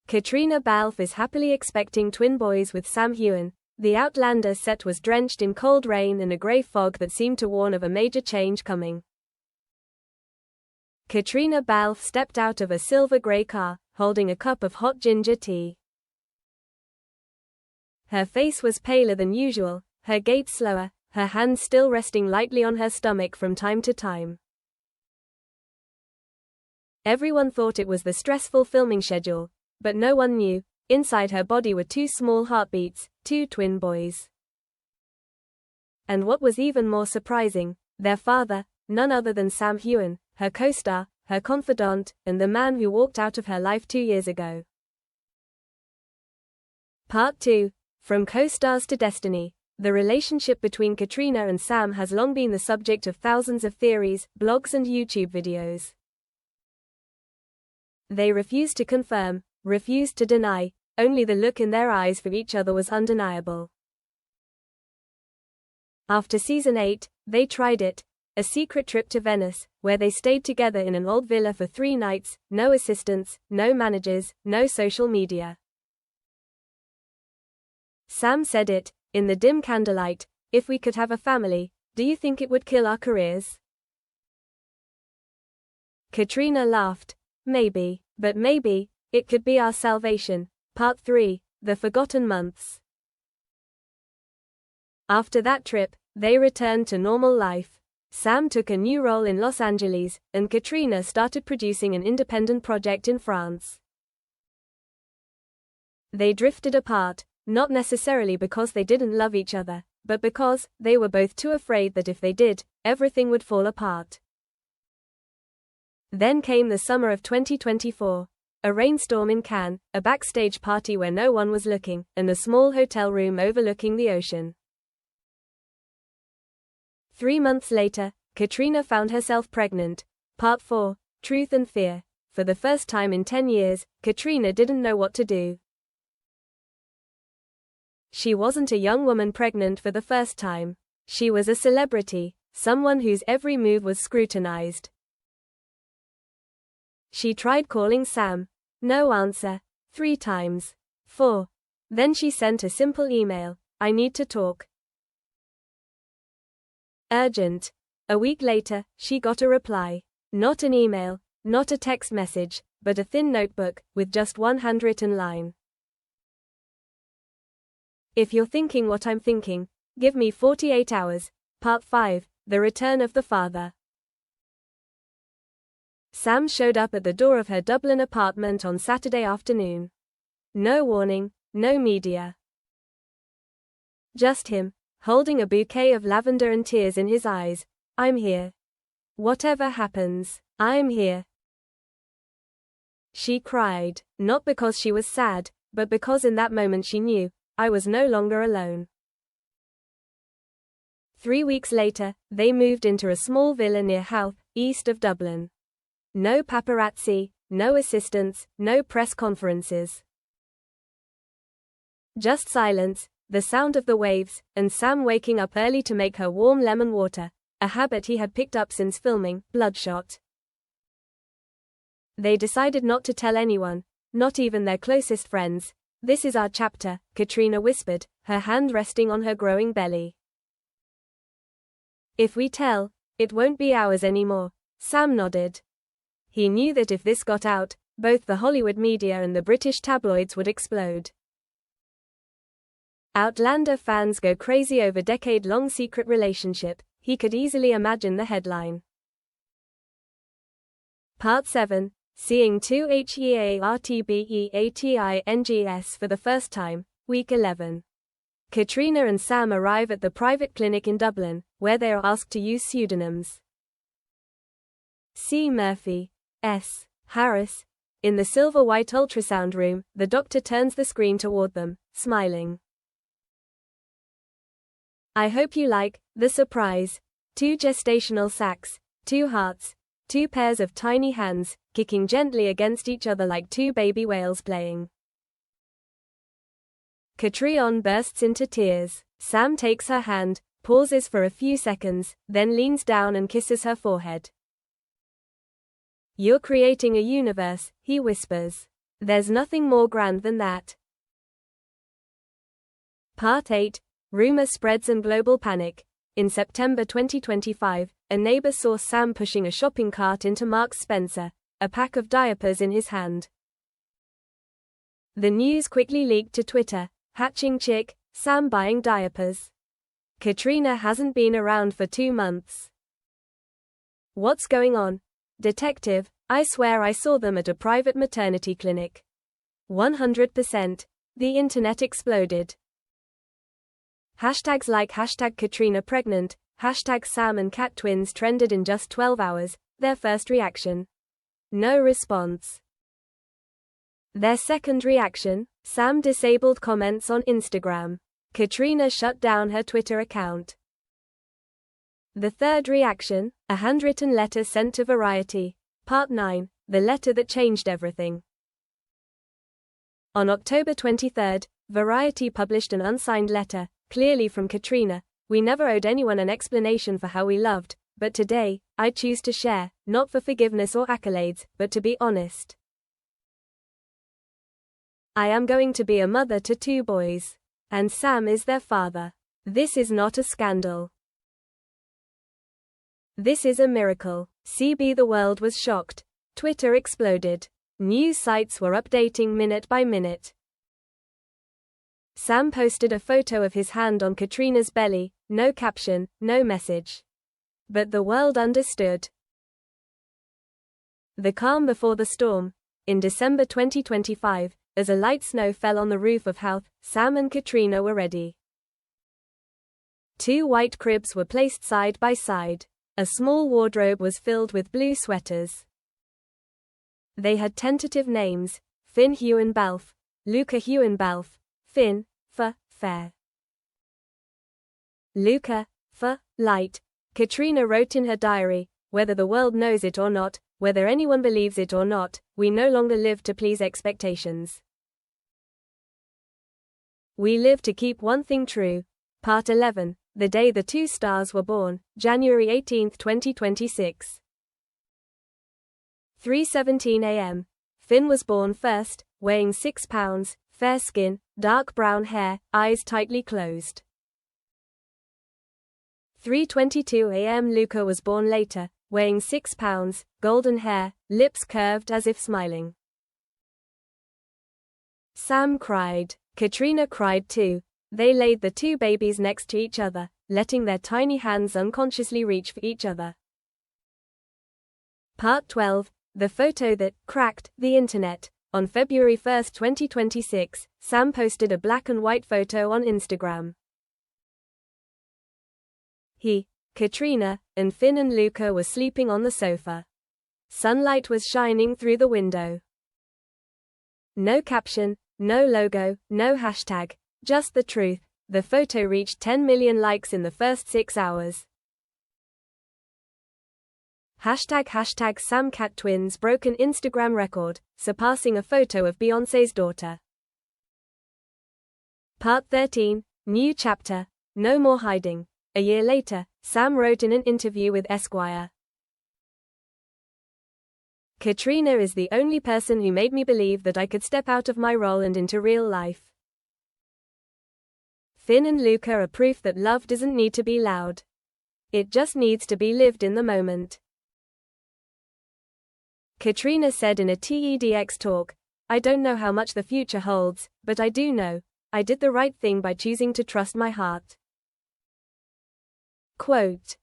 Caitriona Balfe is happily expecting twin boys with Sam Heughan. The Outlander set was drenched in cold rain and a grey fog that seemed to warn of a major change coming. Caitriona Balfe stepped out of a silver-grey car, holding a cup of hot ginger tea. Her face was paler than usual, her gait slower, her hands still resting lightly on her stomach from time to time. Everyone thought it was the stressful filming schedule, but no one knew, inside her body were two small heartbeats, two twin boys. And what was even more surprising, their father, none other than Sam Heughan, her co-star, her confidant, and the man who walked out of her life 2 years ago. Part 2. From co-stars to destiny. The relationship between Caitriona and Sam has long been the subject of thousands of theories, blogs and YouTube videos. They refused to confirm, refused to deny, only the look in their eyes for each other was undeniable. After season 8, they tried it, a secret trip to Venice, where they stayed together in an old villa for 3 nights, no assistants, no managers, no social media. Sam said it, in the dim candlelight, "If we could have a family, do you think it would kill our careers?" Caitriona laughed, "Maybe, but maybe, it could be our salvation." Part 3. The Forgotten Months. After that trip, they returned to normal life. Sam took a new role in Los Angeles, and Caitriona started producing an independent project in France. They drifted apart, not necessarily because they didn't love each other, but because they were both too afraid that if they did, everything would fall apart. Then came the summer of 2024. A rainstorm in Cannes, a backstage party where no one was looking, and a small hotel room overlooking the ocean. 3 months later, Caitriona found herself pregnant. Part 4. Truth and Fear. For the first time in 10 years, Caitriona didn't know what to do. She wasn't a young woman pregnant for the first time. She was a celebrity, someone whose every move was scrutinized. She tried calling Sam. No answer. 3 times. 4. Then she sent a simple email. "I need to talk. Urgent." A week later, she got a reply. Not an email, not a text message, but a thin notebook, with just one handwritten line. "If you're thinking what I'm thinking, give me 48 hours. Part 5. The Return of the Father. Sam showed up at the door of her Dublin apartment on Saturday afternoon. No warning, no media. Just him, holding a bouquet of lavender and tears in his eyes. "I'm here. Whatever happens, I'm here." She cried, not because she was sad, but because in that moment she knew, I was no longer alone. 3 weeks later, they moved into a small villa near Howth, east of Dublin. No paparazzi, no assistants, no press conferences. Just silence, the sound of the waves, and Sam waking up early to make her warm lemon water, a habit he had picked up since filming Bloodshot. They decided not to tell anyone, not even their closest friends. "This is our chapter," Caitriona whispered, her hand resting on her growing belly. "If we tell, it won't be ours anymore." Sam nodded. He knew that if this got out, both the Hollywood media and the British tabloids would explode. Outlander fans go crazy over decade-long secret relationship. He could easily imagine the headline. Part 7. Seeing two HEARTBEATINGS for the first time, Week 11. Caitriona and Sam arrive at the private clinic in Dublin, where they are asked to use pseudonyms. C. Murphy. S. Harris. In the silver-white ultrasound room, the doctor turns the screen toward them, smiling. "I hope you like the surprise. 2 gestational sacs, 2 hearts, 2 pairs of tiny hands, kicking gently against each other like 2 baby whales playing." Caitriona bursts into tears. Sam takes her hand, pauses for a few seconds, then leans down and kisses her forehead. "You're creating a universe," he whispers. There's nothing more grand than that. Part 8. Rumor spreads and global panic. In September 2025, a neighbor saw Sam pushing a shopping cart into Marks Spencer, a pack of diapers in his hand. The news quickly leaked to Twitter. Hatching chick, Sam buying diapers. Caitriona hasn't been around for 2 months. What's going on? Detective, I swear I saw them at a private maternity clinic. 100%. The internet exploded. Hashtags like #Caitriona pregnant, #Sam and Cat twins trended in just 12 hours, their first reaction. No response. Their second reaction, Sam disabled comments on Instagram. Caitriona shut down her Twitter account. The third reaction, a handwritten letter sent to Variety. Part 9, the letter that changed everything. On October 23, Variety published an unsigned letter, clearly from Caitriona. We never owed anyone an explanation for how we loved, but today, I choose to share, not for forgiveness or accolades, but to be honest. I am going to be a mother to 2 boys. And Sam is their father. This is not a scandal. This is a miracle. CB The world was shocked. Twitter exploded. News sites were updating minute by minute. Sam posted a photo of his hand on Caitriona's belly, no caption, no message. But the world understood. The calm before the storm. In December 2025, as a light snow fell on the roof of Houth, Sam and Caitriona were ready. 2 white cribs were placed side by side. A small wardrobe was filled with blue sweaters. They had tentative names: Sam Heughan Balfe, Luca Heughan Balfe, Finn, fair. Luca, light. Caitriona wrote in her diary, whether the world knows it or not, whether anyone believes it or not, we no longer live to please expectations. We live to keep one thing true. Part 11, the day the 2 stars were born, January 18, 2026. 3:17 a.m. Finn was born first, weighing 6 pounds, fair skin, dark brown hair, eyes tightly closed. 3:22 a.m. Luca was born later, weighing 6 pounds, golden hair, lips curved as if smiling. Sam cried. Caitriona cried too. They laid the 2 babies next to each other, letting their tiny hands unconsciously reach for each other. Part 12, the photo that cracked the internet. On February 1, 2026, Sam posted a black and white photo on Instagram. He, Caitriona, and Finn and Luca were sleeping on the sofa. Sunlight was shining through the window. No caption, no logo, no hashtag, just the truth. The photo reached 10 million likes in the first 6 hours. #Hashtag Sam Cat twins broke an Instagram record, surpassing a photo of Beyoncé's daughter. Part 13, new chapter, no more hiding. A year later, Sam wrote in an interview with Esquire. Caitriona is the only person who made me believe that I could step out of my role and into real life. Finn and Luca are proof that love doesn't need to be loud. It just needs to be lived in the moment. Caitriona said in a TEDx talk, I don't know how much the future holds, but I do know, I did the right thing by choosing to trust my heart. Quote,